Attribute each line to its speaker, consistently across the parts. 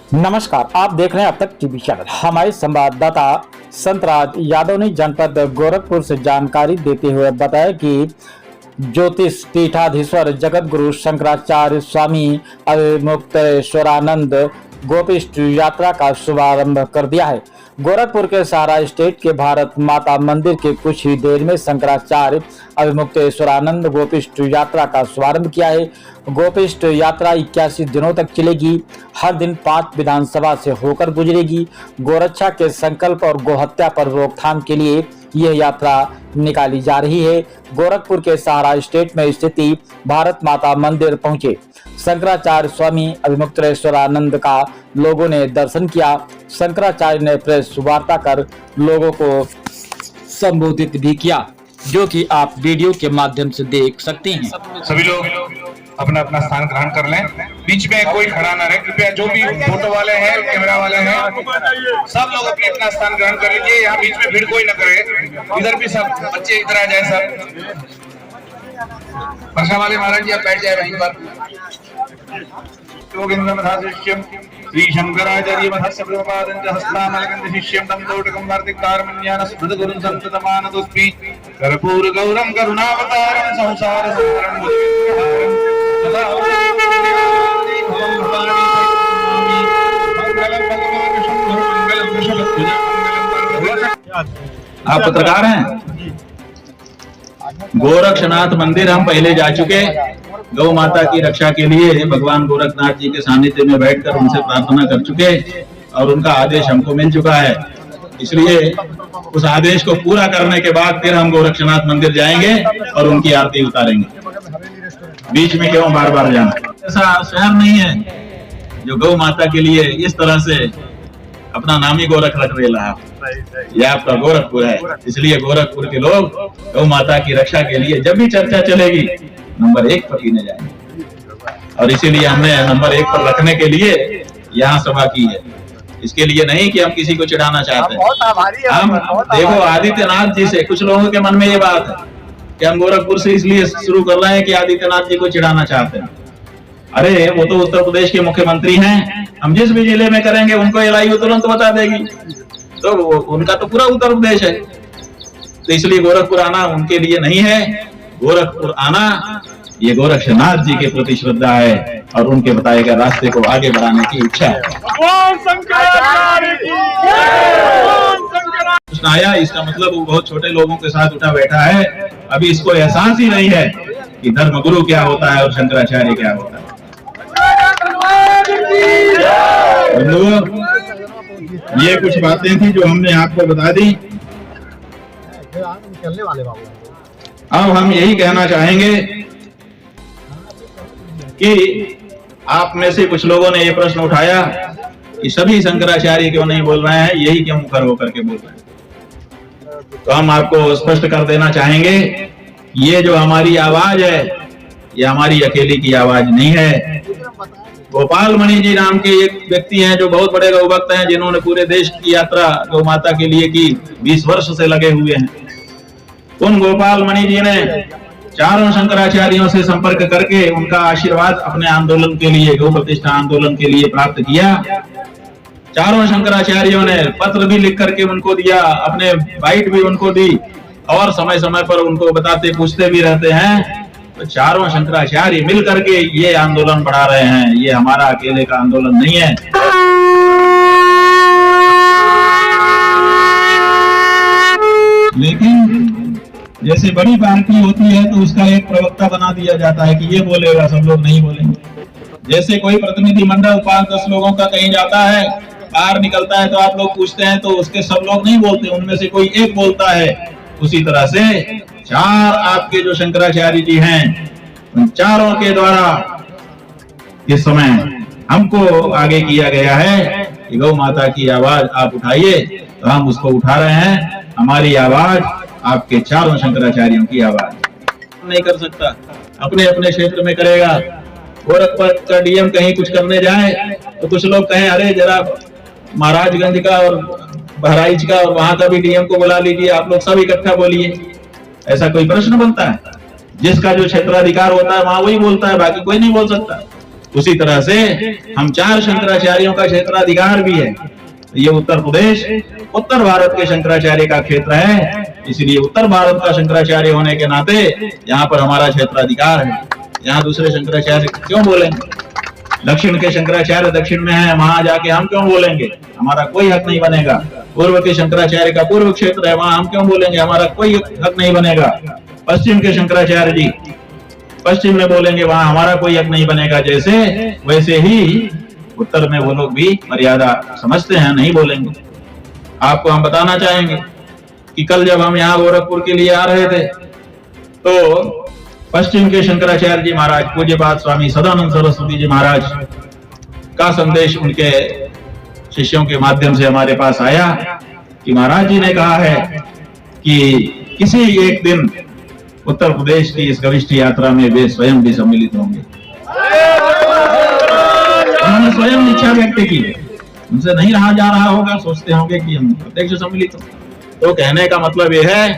Speaker 1: नमस्कार, आप देख रहे हैं अब तक टीवी चैनल। हमारे संवाददाता संतराज यादव ने जनपद गोरखपुर से जानकारी देते हुए बताया कि ज्योतिष पीठाधीश्वर जगत गुरु शंकराचार्य स्वामी अविमुक्तेश्वरानंद गोपिष्ट यात्रा का शुभारंभ कर दिया है। गोरखपुर के सहारा स्टेट के भारत माता मंदिर के कुछ ही देर में शंकराचार्य अविमुक्तेश्वरानंद गोपिष्ट यात्रा का शुभारंभ किया है। गोपिष्ट यात्रा 81 दिनों तक चलेगी। हर दिन 5 विधानसभा से होकर गुजरेगी। गोरक्षा के संकल्प और गोहत्या पर रोकथाम के लिए यह यात्रा निकाली जा रही है। गोरखपुर के सहारा स्टेट में स्थिति भारत माता मंदिर पहुंचे शंकराचार्य स्वामी अविमुक्तेश्वरानंद का लोगों ने दर्शन किया। शंकराचार्य ने प्रेस वार्ता कर लोगों को संबोधित भी किया, जो कि आप वीडियो के माध्यम से देख सकते हैं।
Speaker 2: सभी लोग अपना अपना स्थान ग्रहण कर लें। बीच में कोई खड़ा ना रहे कृपया। जो भी फोटो वाले हैं, कैमरा वाले हैं, सब लोग अपने अपना स्थान ग्रहण कर लीजिए। यहाँ बीच में भीड़ कोई ना करे। इधर भी सब बच्चे इधर आ जाए। सब वर्षा वाले महाराज जी आप बैठ जाए वहीं पर। शिष्यम श्री शंकराचार्य महस्य प्रभुपादं च हस्तामलकं शिष्यं तम तोटकं वार्तिकारमन्यान स्मृत गुरुं संततमानतोऽस्मि कर्पूर गौरं करुणावतारं संसार सागरं सदा
Speaker 3: आप पत्रकार हैं? गोरक्षनाथ मंदिर हम पहले जा चुके। गौ माता की रक्षा के लिए भगवान गोरखनाथ जी के सानिध्य में बैठकर उनसे प्रार्थना कर चुके और उनका आदेश हमको मिल चुका है। इसलिए उस आदेश को पूरा करने के बाद फिर हम गोरक्षनाथ मंदिर जाएंगे और उनकी आरती उतारेंगे। बीच में क्यों बार बार जाना? ऐसा शहर नहीं है जो गौ माता के लिए इस तरह से अपना नाम ही गोरख रख रहा है। यह आपका गोरखपुर है। इसलिए गोरखपुर के लोग गौ माता की रक्षा के लिए जब भी चर्चा चलेगी नंबर 1 पर गिने जाएंगे और इसीलिए हमने नंबर 1 पर रखने के लिए यहाँ सभा की है। इसके लिए नहीं कि हम किसी को चिढ़ाना चाहते हैं। हम देखो आदित्यनाथ जी से कुछ लोगों के मन में ये बात है कि हम गोरखपुर से इसलिए शुरू कर रहे हैं कि आदित्यनाथ जी को चिढ़ाना चाहते हैं। अरे वो तो उत्तर प्रदेश के मुख्यमंत्री हैं। हम जिस भी जिले में करेंगे उनको एलआईयू तुरंत बता देगी। तो उनका तो पूरा उत्तर प्रदेश है। तो इसलिए गोरखपुर आना उनके लिए नहीं है। गोरखपुर आना ये गोरक्षनाथ जी के प्रति श्रद्धा है और उनके बताए गए रास्ते को आगे बढ़ाने की इच्छा है। प्रश्न आया, इसका मतलब वो बहुत छोटे लोगों के साथ उठा बैठा है। अभी इसको एहसास ही नहीं है कि धर्मगुरु क्या होता है और शंकराचार्य क्या होता है। ये कुछ बातें थी जो हमने आपको बता दी। अब हम यही कहना चाहेंगे कि आप में से कुछ लोगों ने ये प्रश्न उठाया कि सभी शंकराचार्य क्यों नहीं बोल रहे हैं, यही क्यों मुखर होकर के बोल रहे हैं। तो हम आपको स्पष्ट कर देना चाहेंगे, ये जो हमारी आवाज है ये हमारी अकेली की आवाज नहीं है। गोपाल मणि जी नाम के एक व्यक्ति हैं जो बहुत बड़े गौ भक्त हैं, जिन्होंने पूरे देश की यात्रा गौ माता के लिए की, 20 वर्ष से लगे हुए हैं। उन गोपाल मणि जी ने चारों शंकराचार्यों से संपर्क करके उनका आशीर्वाद अपने आंदोलन के लिए, गौ प्रतिष्ठा आंदोलन के लिए प्राप्त किया। चारों शंकराचार्यों ने पत्र भी लिख करके उनको दिया, अपने बाइट भी उनको दी और समय समय पर उनको बताते पूछते भी रहते हैं। तो चारों शंकराचार्य मिल करके ये आंदोलन बढ़ा रहे हैं। ये हमारा अकेले का आंदोलन नहीं है। लेकिन जैसे बड़ी पार्टी होती है तो उसका एक प्रवक्ता बना दिया जाता है कि ये बोलेगा, सब लोग नहीं बोलेंगे। जैसे कोई प्रतिनिधि मंडल 5-10 लोगों का कहीं जाता है, बाहर निकलता है तो आप लोग पूछते हैं तो उसके सब लोग नहीं बोलते, उनमें से कोई एक बोलता है। उसी तरह से 4 आपके जो शंकराचार्य जी हैं, उन चारों के द्वारा इस समय हमको आगे किया गया है कि गौ माता की आवाज आप उठाइए, तो हम उसको उठा रहे हैं। हमारी आवाज आपके चारों शंकराचार्यों की आवाज नहीं कर सकता, अपने अपने क्षेत्र में करेगा। गोरखपुर का डीएम कहीं कुछ करने जाए तो कुछ लोग कहें अरे जरा महाराजगंज का और बहराइच का और वहां का भी डीएम को बुला लीजिए, आप लोग सब इकट्ठा बोलिए। ऐसा कोई प्रश्न बनता है? जिसका जो क्षेत्राधिकार होता है वहां वही बोलता है, बाकी कोई नहीं बोल सकता। उसी तरह से हम 4 शंकराचार्यों का क्षेत्राधिकार भी है। ये उत्तर प्रदेश उत्तर भारत के शंकराचार्य का क्षेत्र है, इसलिए उत्तर भारत का शंकराचार्य होने के नाते यहाँ पर हमारा क्षेत्राधिकार है। यहाँ दूसरे शंकराचार्य क्यों बोलेंगे? दक्षिण के शंकराचार्य दक्षिण में है, वहां जाके हम क्यों बोलेंगे? हमारा कोई हक नहीं बनेगा। पूर्व के शंकराचार्य का पूर्व क्षेत्र है, वहां हम क्यों बोलेंगे? हमारा कोई हक नहीं बनेगा। पश्चिम के शंकराचार्य जी पश्चिम में बोलेंगे, वहां हमारा कोई हक नहीं बनेगा। जैसे वैसे ही उत्तर में वो लोग भी मर्यादा समझते हैं, नहीं बोलेंगे। आपको हम बताना चाहेंगे कि कल जब हम यहाँ गोरखपुर के लिए आ रहे थे तो पश्चिम के शंकराचार्य जी महाराज पूज्यपाद स्वामी सदानंद सरस्वती जी महाराज का संदेश उनके शिष्यों के माध्यम से हमारे पास आया कि महाराज जी ने कहा है कि किसी एक दिन उत्तर प्रदेश की इस गविष्ठ यात्रा में वे स्वयं भी सम्मिलित होंगे। उन्होंने स्वयं इच्छा व्यक्त की, उनसे नहीं रहा जा रहा होगा, सोचते होंगे कि हम प्रत्यक्ष सम्मिलित हों। तो कहने का मतलब यह है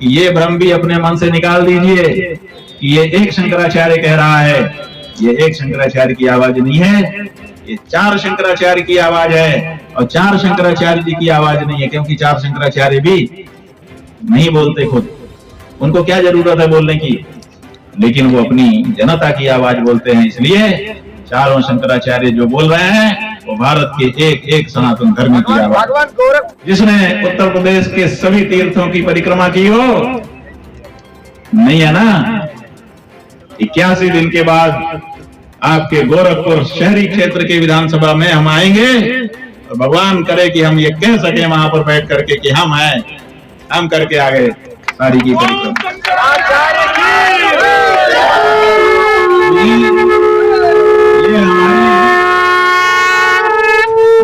Speaker 3: कि ये भ्रम भी अपने मन से निकाल दीजिए कि ये एक शंकराचार्य कह रहा है। ये एक शंकराचार्य की आवाज नहीं है, ये 4 शंकराचार्य की आवाज है। और 4 शंकराचार्य जी की आवाज नहीं है, क्योंकि 4 शंकराचार्य भी नहीं बोलते खुद, उनको क्या जरूरत है बोलने की, लेकिन वो अपनी जनता की आवाज बोलते हैं। इसलिए 4 शंकराचार्य जो बोल रहे हैं वो भारत के एक सनातन धर्म की आवाज। जिसने उत्तर प्रदेश के सभी तीर्थों की परिक्रमा की हो, नहीं है ना? 81 दिन के बाद आपके गोरखपुर शहरी क्षेत्र के विधानसभा में हम आएंगे तो भगवान करे कि हम ये कह सके वहां पर बैठ करके कि हम हैं, हम करके आ गए सारी की परिक्रमा। ये हमारी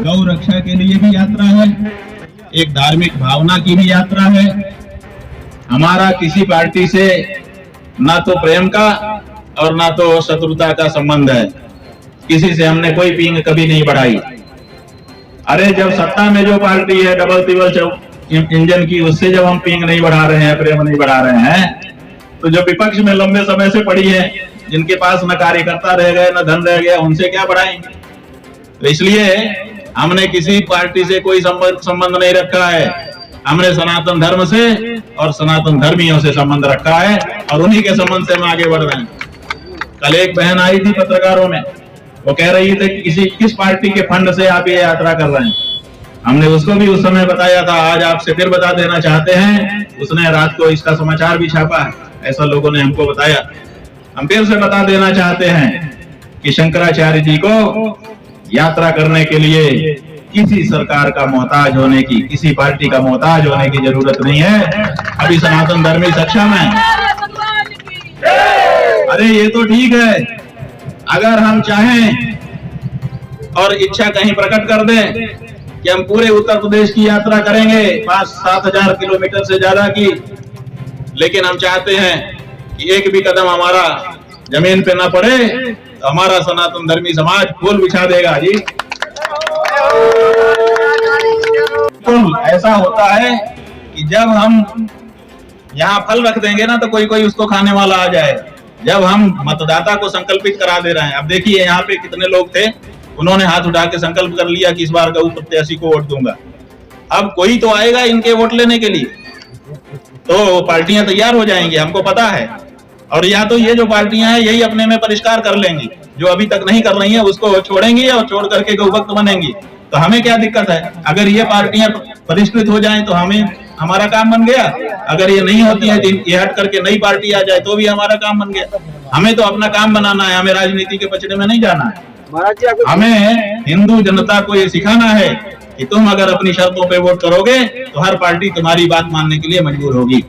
Speaker 3: गौ रक्षा के लिए भी यात्रा है, एक धार्मिक भावना की भी यात्रा है। हमारा किसी पार्टी से ना तो प्रेम का और ना तो शत्रुता का संबंध है, किसी से हमने कोई पींग कभी नहीं बढ़ाई। अरे जब सत्ता में जो पार्टी है डबल तिबल इंजन की, उससे जब हम पींग नहीं बढ़ा रहे हैं, प्रेम नहीं बढ़ा रहे हैं, तो जो विपक्ष में लंबे समय से पड़ी है, जिनके पास न कार्यकर्ता रह गए न धन रह गया, उनसे क्या बढ़ाएंगे? तो इसलिए हमने किसी पार्टी से कोई संबंध नहीं रखा है, हमने सनातन धर्म से और सनातन धर्मियों से संबंध रखा है और उन्हीं के संबंध से हम आगे बढ़ रहे हैं। कल एक बहन आई थी पत्रकारों में, वो कह रही थी कि किस पार्टी के फंड से आप ये यात्रा कर रहे हैं। हमने उसको भी उस समय बताया था, आज आपसे फिर बता देना चाहते हैं। उसने रात को इसका समाचार भी छापा है, ऐसा लोगों ने हमको बताया। हम फिर से बता देना चाहते हैं कि शंकराचार्य जी को यात्रा करने के लिए किसी सरकार का मोहताज होने की, किसी पार्टी का मोहताज होने की जरूरत नहीं है। अभी सनातन धर्मी सक्षम है। अरे ये तो ठीक है, अगर हम चाहें और इच्छा कहीं प्रकट कर दें कि हम पूरे उत्तर प्रदेश की यात्रा करेंगे 5-7 हजार किलोमीटर से ज्यादा की, लेकिन हम चाहते हैं कि एक भी कदम हमारा जमीन पे ना पड़े, तो हमारा सनातन धर्मी समाज फूल बिछा देगा जी। तो ऐसा होता है कि जब हम यहाँ फल रख देंगे ना, तो कोई कोई उसको खाने वाला आ जाए। जब हम मतदाता को संकल्पित करा दे रहे हैं, अब देखिए यहाँ पे कितने लोग थे, उन्होंने हाथ उठा के संकल्प कर लिया कि इस बार गौ प्रत्याशी को वोट दूंगा। अब कोई तो आएगा इनके वोट लेने के लिए, तो पार्टियां तैयार हो जाएंगी, हमको पता है। और या तो ये जो पार्टियां हैं यही अपने में परिष्कार कर लेंगी, जो अभी तक नहीं कर रही हैं उसको छोड़ेंगी और छोड़ करके गौ भक्त बनेंगी। तो हमें क्या दिक्कत है? अगर ये पार्टियां परिष्कृत हो जाएं तो हमारा काम बन गया। अगर ये नहीं होती है, ये हट करके नई पार्टी आ जाए तो भी हमारा काम बन गया। हमें तो अपना काम बनाना है, हमें राजनीति के पचड़े में नहीं जाना है। हमें हिंदू जनता को ये सिखाना है कि तुम अगर अपनी शर्तों पे वोट करोगे तो हर पार्टी तुम्हारी बात मानने के लिए मजबूर होगी।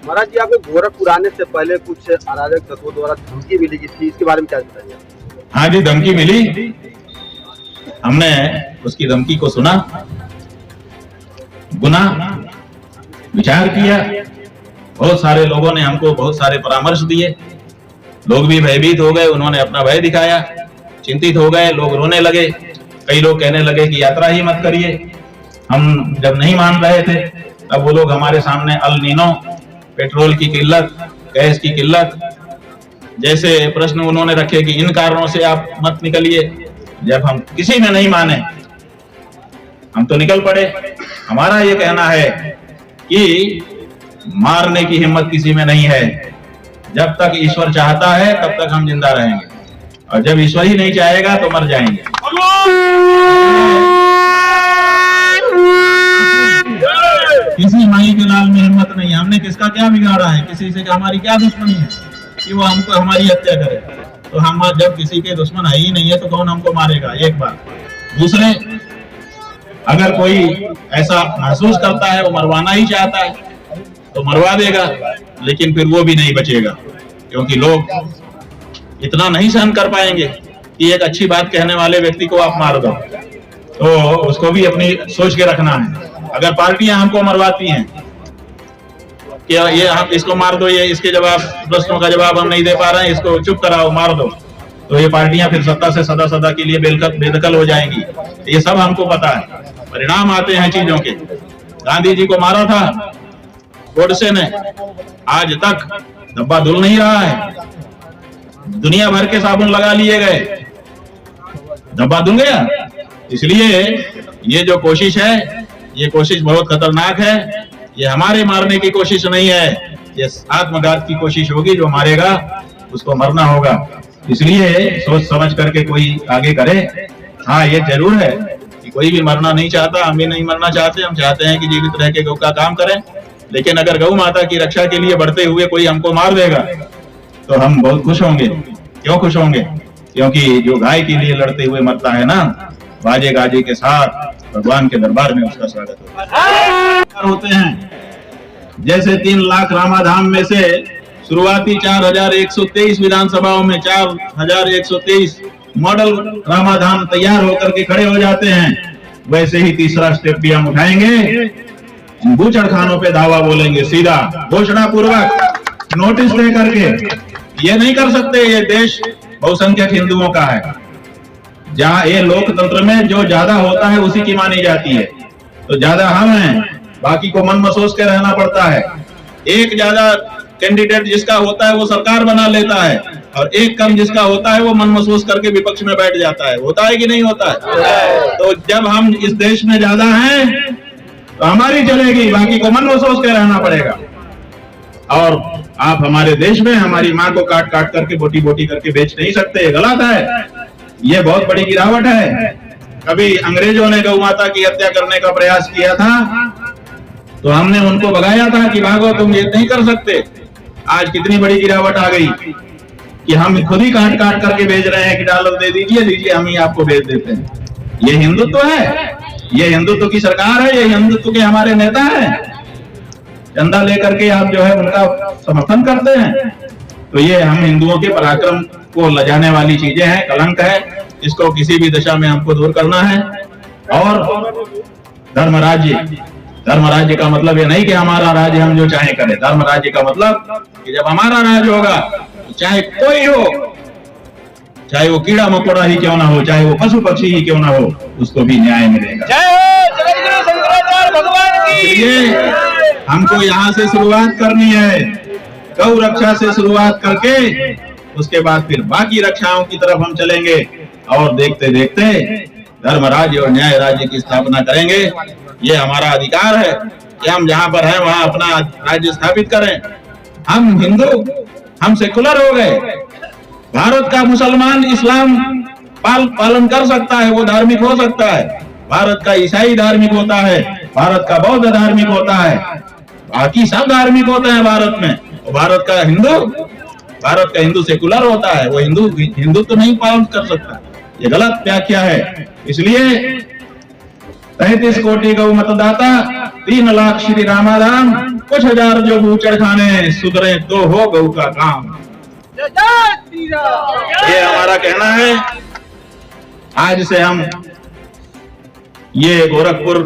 Speaker 4: महाराज जी, आपको गोरखपुर आने से पहले कुछ अराजक तत्वों द्वारा धमकी मिली थी, इसके बारे में क्या बताइए?
Speaker 3: हाँ जी, धमकी मिली, हमने उसकी धमकी को सुना, गुना विचार किया। बहुत सारे लोगों ने हमको बहुत सारे परामर्श दिए, लोग भी भयभीत हो गए, उन्होंने अपना भय दिखाया, चिंतित हो गए, लोग रोने लगे। कई लोग कहने लगे कि यात्रा ही मत करिए। हम जब नहीं मान रहे थे तब वो लोग हमारे सामने अल नीनो, पेट्रोल की किल्लत, गैस की किल्लत, जैसे प्रश्न उन्होंने रखे कि इन कारणों से आप मत निकलिए, जब हम किसी में नहीं माने हम तो निकल पड़े। हमारा ये कहना है कि मारने की हिम्मत किसी में नहीं है। जब तक ईश्वर चाहता है तब तक हम जिंदा रहेंगे, और जब ईश्वर ही नहीं चाहेगा तो मर जाएंगे। किसी माई के लाल में हिम्मत नहीं। हमने किसका क्या बिगाड़ा है, किसी से हमारी क्या दुश्मनी है कि वो हमको हमारी हत्या करे। तो हम जब किसी के दुश्मन है ही नहीं है तो कौन हमको मारेगा, एक बात। दूसरे, अगर कोई ऐसा महसूस करता है वो मरवाना ही चाहता है तो मरवा देगा, लेकिन फिर वो भी नहीं बचेगा, क्योंकि लोग इतना नहीं सहन कर पाएंगे कि एक अच्छी बात कहने वाले व्यक्ति को आप मार दो। तो उसको भी अपनी सोच के रखना है। अगर पार्टियां हमको मरवाती हैं कि ये आप इसको मार दो, ये इसके जवाब प्रश्नों का जवाब हम नहीं दे पा रहे हैं, इसको चुप कराओ, मार दो, तो ये पार्टियां फिर सत्ता से सदा सदा के लिए बेदखल हो जाएंगी। ये सब हमको पता है, परिणाम आते हैं चीजों के। गांधी जी को मारा था गोडसे ने, आज तक धब्बा धुल नहीं रहा है। दुनिया भर के साबुन लगा लिए गए, धब्बा धुल गया। इसलिए ये जो कोशिश है, ये कोशिश बहुत खतरनाक है। ये हमारे मारने की कोशिश नहीं है, ये आत्मघात की कोशिश होगी। जो मारेगा उसको मरना होगा। इसलिए सोच समझ करके कोई आगे करे। हाँ, ये जरूर है कि कोई भी मरना नहीं चाहता, हम भी नहीं मरना चाहते। हम चाहते हैं कि जीवित रह के गौ का काम करें, लेकिन अगर गौ माता की रक्षा के लिए बढ़ते हुए कोई हमको मार देगा तो हम बहुत खुश होंगे। क्यों खुश होंगे? क्योंकि जो गाय के लिए लड़ते हुए मरता है ना, बाजे गाजे के साथ भगवान के दरबार में उसका स्वागत होते हैं। जैसे 3 लाख रामाधाम में से शुरुआती 4123 विधानसभाओं में 4123 मॉडल रामाधाम तैयार होकर के खड़े हो जाते हैं, वैसे ही तीसरा स्टेप भी हम उठाएंगे। बूचड़खानों पे दावा बोलेंगे, सीधा घोषणा पूर्वक नोटिस दे करके। ये नहीं कर सकते, ये देश बहुसंख्यक हिंदुओं का है, जहाँ ये लोकतंत्र में जो ज्यादा होता है उसी की मानी जाती है। तो ज्यादा हम हैं, बाकी को मन महसूस के रहना पड़ता है। एक ज्यादा कैंडिडेट जिसका होता है वो सरकार बना लेता है, और एक कम जिसका होता है वो मन महसूस करके विपक्ष में बैठ जाता है। होता है कि नहीं होता है? तो जब हम इस देश में ज्यादा हैं तो हमारी चलेगी, बाकी को मन महसूस के रहना पड़ेगा। और आप हमारे देश में हमारी माँ को काट काट करके बोटी बोटी करके बेच नहीं सकते, गलत है। ये बहुत बड़ी गिरावट है। कभी अंग्रेजों ने गौ माता की हत्या करने का प्रयास किया था तो हमने उनको भगाया था कि भागो, तुम ये नहीं कर सकते। आज कितनी बड़ी गिरावट आ गई कि हम खुद ही काट काट करके भेज रहे हैं कि डॉलर दे दीजिए, हम ही आपको भेज देते हैं। ये हिंदुत्व है, ये हिंदुत्व की सरकार है, ये हिंदुत्व के हमारे नेता हैं। चंदा लेकर के आप जो है उनका समर्थन करते हैं। तो ये हम हिंदुओं के पराक्रम को लजाने वाली चीजें हैं, कलंक है। इसको किसी भी दशा में हमको दूर करना है। और धर्म राज्य का मतलब ये नहीं कि हमारा राज्य हम जो चाहे करें। धर्म राज्य का मतलब कि जब हमारा राज होगा तो चाहे कोई हो, चाहे वो कीड़ा मकोड़ा ही क्यों ना हो, चाहे वो पशु पक्षी ही क्यों ना हो, उसको भी न्याय मिलेगा। इसलिए हमको यहाँ से शुरुआत करनी है, गौ रक्षा से शुरुआत करके उसके बाद फिर बाकी रक्षाओं की तरफ हम चलेंगे, और देखते देखते धर्म राज्य और न्याय राज्य की स्थापना करेंगे। ये हमारा अधिकार है कि हम जहाँ पर हैं वहाँ अपना राज्य स्थापित करें। हम हिंदू, हम सेकुलर हो गए। भारत का मुसलमान इस्लाम पालन कर सकता है, वो धार्मिक हो सकता है। भारत का ईसाई धार्मिक होता है, भारत का बौद्ध धार्मिक होता है, बाकी सब धार्मिक होते हैं भारत में। और भारत का हिंदू सेकुलर होता है, वो हिंदू तो नहीं पालन कर सकता। ये गलत व्याख्या है। इसलिए 33 कोटि गौ मतदाता, 3 लाख श्री रामाधाम, कुछ हजार जो बूचड़खाने, सुधरे तो हो गौ का काम। ये हमारा कहना है। आज से हम, ये गोरखपुर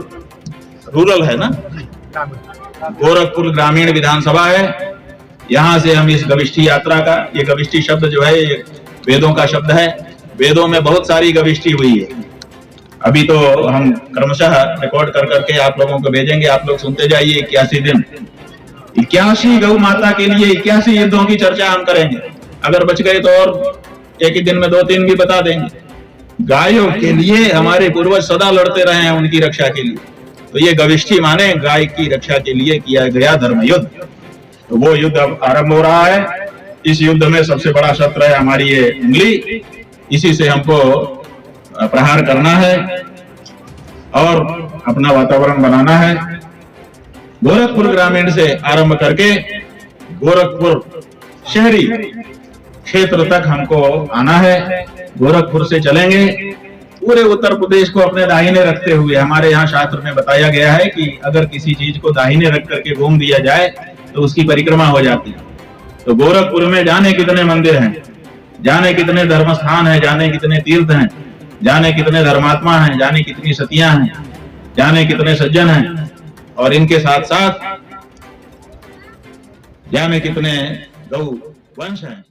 Speaker 3: रूरल है ना, गोरखपुर ग्रामीण विधानसभा है। यहाँ से हम इस गविष्ठी यात्रा का, ये गविष्ठी शब्द जो है ये वेदों का शब्द है। वेदों में बहुत सारी गविष्ठी हुई है। अभी तो हम क्रमशः रिकॉर्ड कर करके आप लोगों को भेजेंगे, आप लोग सुनते जाइए। 81 दिन, 81 गौ माता के लिए 81 युद्धों की चर्चा हम करेंगे। अगर बच गए तो और एक ही दिन में 2-3 भी बता देंगे। गायों के लिए हमारे पूर्वज सदा लड़ते रहे हैं, उनकी रक्षा के लिए। तो ये गविष्ठी माने गाय की रक्षा के लिए किया गया धर्म युद्ध। तो वो युद्ध अब आरंभ हो रहा है। इस युद्ध में सबसे बड़ा शस्त्र है हमारी ये उंगली। इसी से हमको प्रहार करना है और अपना वातावरण बनाना है। गोरखपुर ग्रामीण से आरंभ करके गोरखपुर शहरी क्षेत्र तक हमको आना है। गोरखपुर से चलेंगे पूरे उत्तर प्रदेश को अपने दाहिने रखते हुए। हमारे यहाँ शास्त्र में बताया गया है कि अगर किसी चीज को दाहिने रख करके घूम दिया जाए तो उसकी परिक्रमा हो जाती है। तो गोरखपुर में जाने कितने मंदिर हैं, जाने कितने धर्म स्थान हैं, जाने कितने तीर्थ हैं, जाने कितने धर्मात्मा हैं, जाने कितनी सतियां हैं, जाने कितने सज्जन हैं, और इनके साथ साथ जाने कितने गौ वंश हैं।